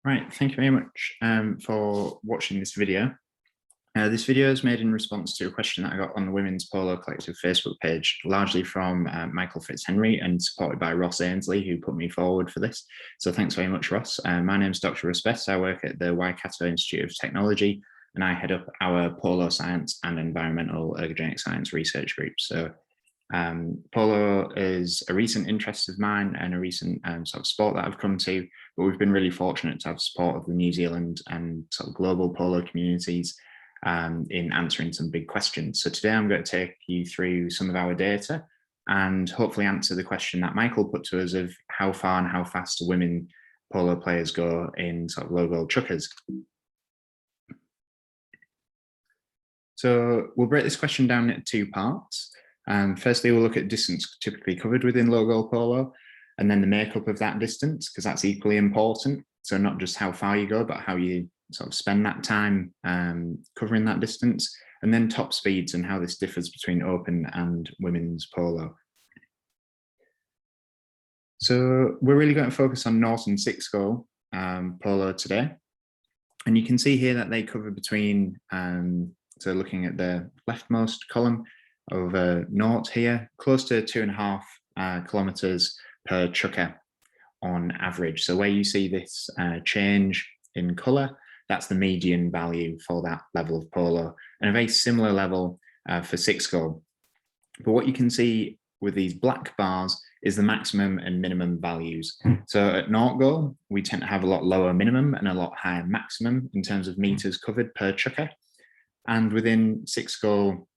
Right, thank you very much for watching this video. This video is made in response to a question that I got on the Women's Polo Collective Facebook page, largely from Michael Fitzhenry and supported by Ross Ainsley, who put me forward for this. So thanks very much, Ross. My name is Dr. Ross. I work at the Waikato Institute of Technology, and I head up our Polo Science and Environmental Ergogenic Science research group. So polo is a recent interest of mine and a recent sort of sport that I've come to, but we've been really fortunate to have support of the New Zealand and sort of global polo communities in answering some big questions. So today I'm going to take you through some of our data and hopefully answer the question that Michael put to us of how far and how fast do women polo players go in sort of low goal chukkers. So we'll break this question down into two parts. Firstly, we'll look at distance typically covered within low goal polo, and then the makeup of that distance, because that's equally important. So not just how far you go, but how you sort of spend that time covering that distance, and then top speeds and how this differs between open and women's polo. So we're really going to focus on Norton 6 goal polo today. And you can see here that they cover between, so looking at the leftmost column, of naught here, close to 2.5 kilometers per chukka on average. So where you see this change in color, that's the median value for that level of polo, and a very similar level for 6 goal. But what you can see with these black bars is the maximum and minimum values. So at naught goal, we tend to have a lot lower minimum and a lot higher maximum in terms of meters covered per chukka. And within 6 goal,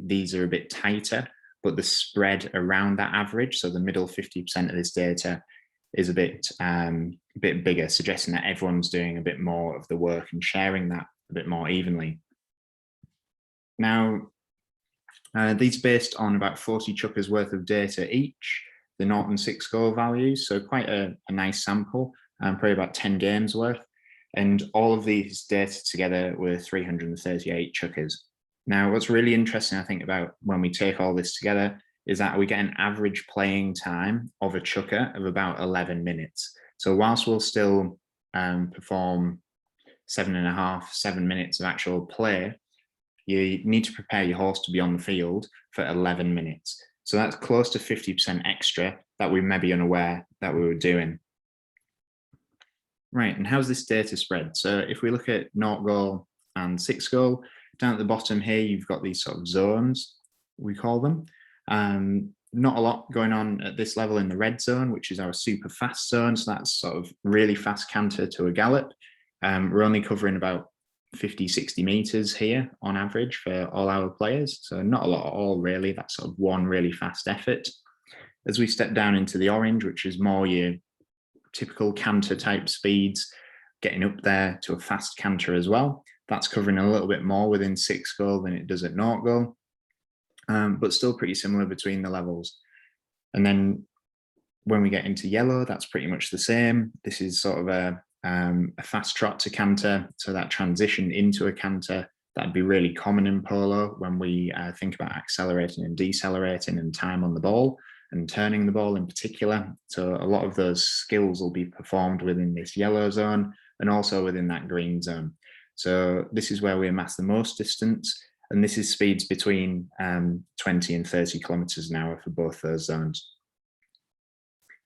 these are a bit tighter, but the spread around that average, so the middle 50% of this data, is a bit bigger, suggesting that everyone's doing a bit more of the work and sharing that a bit more evenly. Now, these are based on about 40 chukkers worth of data each, the Norton 6 goal values, so quite a nice sample, probably about 10 games worth. And all of these data together were 338 chukkers. Now, what's really interesting, I think, about when we take all this together is that we get an average playing time of a chukka of about 11 minutes. So whilst we'll still perform 7 minutes of actual play, you need to prepare your horse to be on the field for 11 minutes. So that's close to 50% extra that we may be unaware that we were doing. Right, and how's this data spread? So if we look at naught goal and 6 goal, down at the bottom here, you've got these sort of zones, we call them. Not a lot going on at this level in the red zone, which is our super fast zone. So that's sort of really fast canter to a gallop. We're only covering about 50, 60 meters here on average for all our players. So not a lot at all, really. That's sort of one really fast effort. As we step down into the orange, which is more your typical canter type speeds, getting up there to a fast canter as well. That's covering a little bit more within 6 goal than it does at naught goal, but still pretty similar between the levels. And then when we get into yellow, that's pretty much the same. This is sort of a fast trot to canter. So that transition into a canter, that'd be really common in polo when we think about accelerating and decelerating and time on the ball and turning the ball in particular. So a lot of those skills will be performed within this yellow zone and also within that green zone. So this is where we amass the most distance, and this is speeds between 20 and 30 kilometers an hour for both those zones.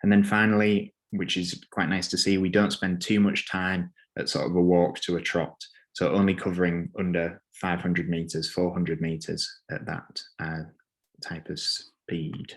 And then finally, which is quite nice to see, we don't spend too much time at sort of a walk to a trot. So only covering under 500 meters, 400 meters at that type of speed.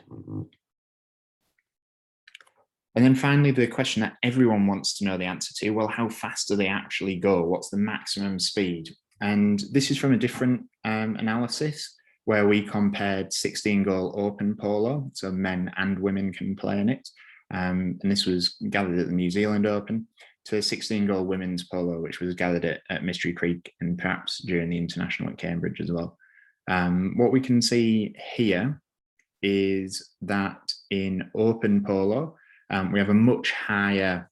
And then finally, the question that everyone wants to know the answer to, well, how fast do they actually go? What's the maximum speed? And this is from a different analysis where we compared 16 goal open polo, so men and women can play in it. And this was gathered at the New Zealand Open, to 16 goal women's polo, which was gathered at Mystery Creek and perhaps during the International at Cambridge as well. What we can see here is that in open polo, we have a much higher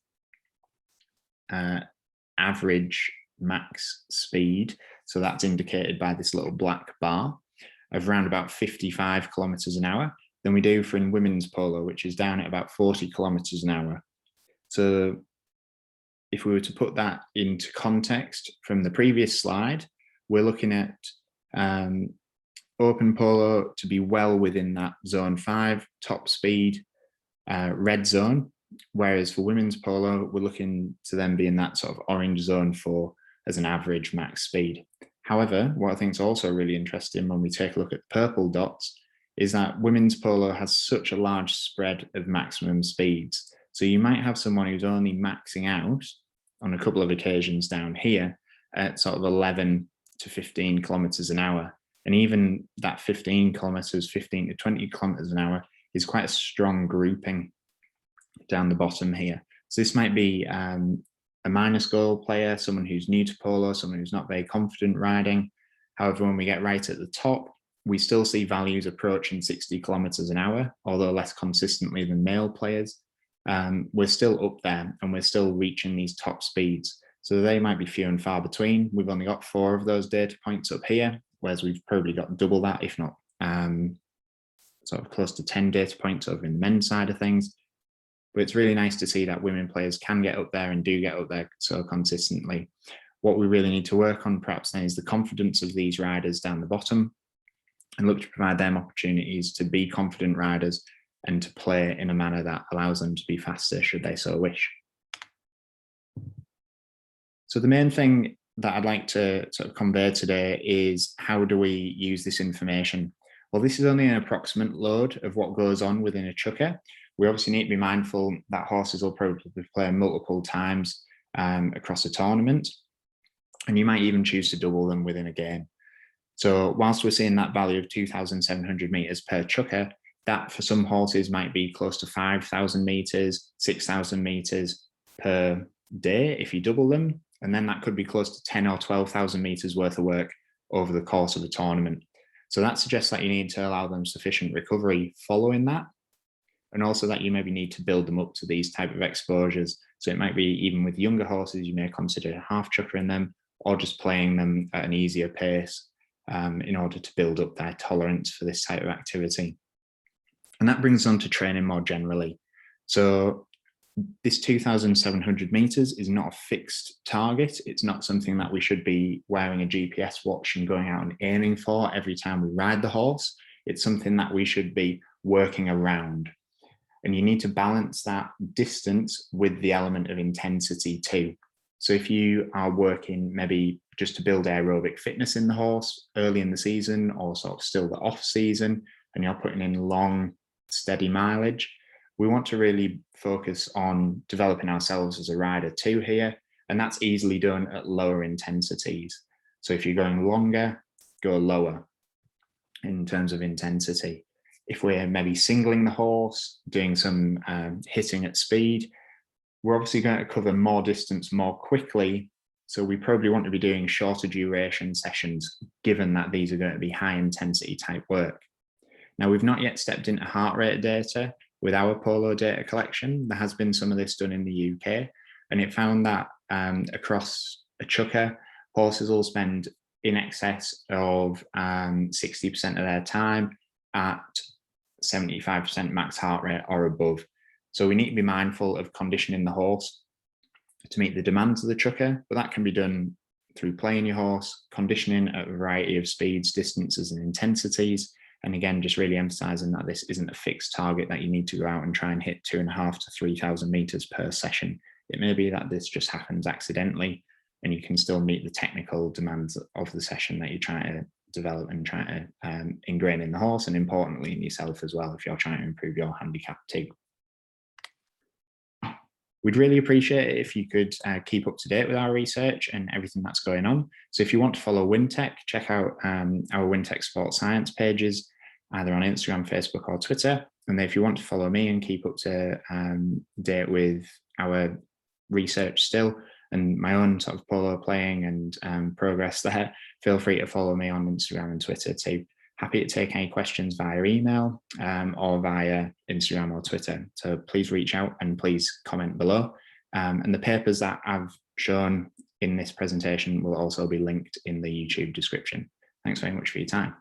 average max speed. So that's indicated by this little black bar of around about 55 kilometers an hour than we do for in women's polo, which is down at about 40 kilometers an hour. So if we were to put that into context from the previous slide, we're looking at open polo to be well within that zone 5 top speed red zone, whereas for women's polo, we're looking to then be in that sort of orange zone 4 as an average max speed. However, what I think is also really interesting when we take a look at the purple dots is that women's polo has such a large spread of maximum speeds. So you might have someone who's only maxing out on a couple of occasions down here at sort of 11 to 15 kilometers an hour. And even that 15 kilometers, 15 to 20 kilometers an hour is quite a strong grouping down the bottom here. So this might be a minus goal player, someone who's new to polo, someone who's not very confident riding. However, when we get right at the top, we still see values approaching 60 kilometers an hour, although less consistently than male players. We're still up there and we're still reaching these top speeds. So they might be few and far between. We've only got 4 of those data points up here, whereas we've probably got double that, if not sort of close to 10 data points over in the men's side of things. But it's really nice to see that women players can get up there and do get up there so consistently. What we really need to work on perhaps then is the confidence of these riders down the bottom and look to provide them opportunities to be confident riders and to play in a manner that allows them to be faster should they so wish. So the main thing that I'd like to sort of convey today is how do we use this information? Well, this is only an approximate load of what goes on within a chukker. We obviously need to be mindful that horses will probably play multiple times across a tournament, and you might even choose to double them within a game. So whilst we're seeing that value of 2,700 meters per chukker, that for some horses might be close to 5,000 meters, 6,000 meters per day if you double them. And then that could be close to 10 or 12,000 meters worth of work over the course of a tournament. So that suggests that you need to allow them sufficient recovery following that. And also that you maybe need to build them up to these type of exposures. So it might be even with younger horses, you may consider half chukkering them or just playing them at an easier pace in order to build up their tolerance for this type of activity. And that brings on to training more generally. So this 2,700 meters is not a fixed target. It's not something that we should be wearing a GPS watch and going out and aiming for every time we ride the horse. It's something that we should be working around. And you need to balance that distance with the element of intensity too. So if you are working maybe just to build aerobic fitness in the horse early in the season or sort of still the off season, and you're putting in long, steady mileage, we want to really focus on developing ourselves as a rider too here. And that's easily done at lower intensities. So if you're going longer, go lower in terms of intensity. If we're maybe singling the horse, doing some hitting at speed, we're obviously going to cover more distance more quickly. So we probably want to be doing shorter duration sessions, given that these are going to be high intensity type work. Now, we've not yet stepped into heart rate data with our polo data collection. There has been some of this done in the UK, and it found that across a chukker, horses will spend in excess of 60% of their time at 75% max heart rate or above. So we need to be mindful of conditioning the horse to meet the demands of the chukker, but that can be done through playing your horse, conditioning at a variety of speeds, distances, and intensities. And again, just really emphasizing that this isn't a fixed target that you need to go out and try and hit 2,500 to 3,000 meters per session. It may be that this just happens accidentally and you can still meet the technical demands of the session that you're trying to develop and try to ingrain in the horse, and importantly in yourself as well if you're trying to improve your handicap too. We'd really appreciate it if you could keep up to date with our research and everything that's going on. So if you want to follow WinTech, check out our WinTech Sports Science pages, either on Instagram, Facebook, or Twitter. And if you want to follow me and keep up to date with our research still and my own sort of polo playing and progress there, feel free to follow me on Instagram and Twitter too. Happy to take any questions via email or via Instagram or Twitter. So please reach out and please comment below. And the papers that I've shown in this presentation will also be linked in the YouTube description. Thanks very much for your time.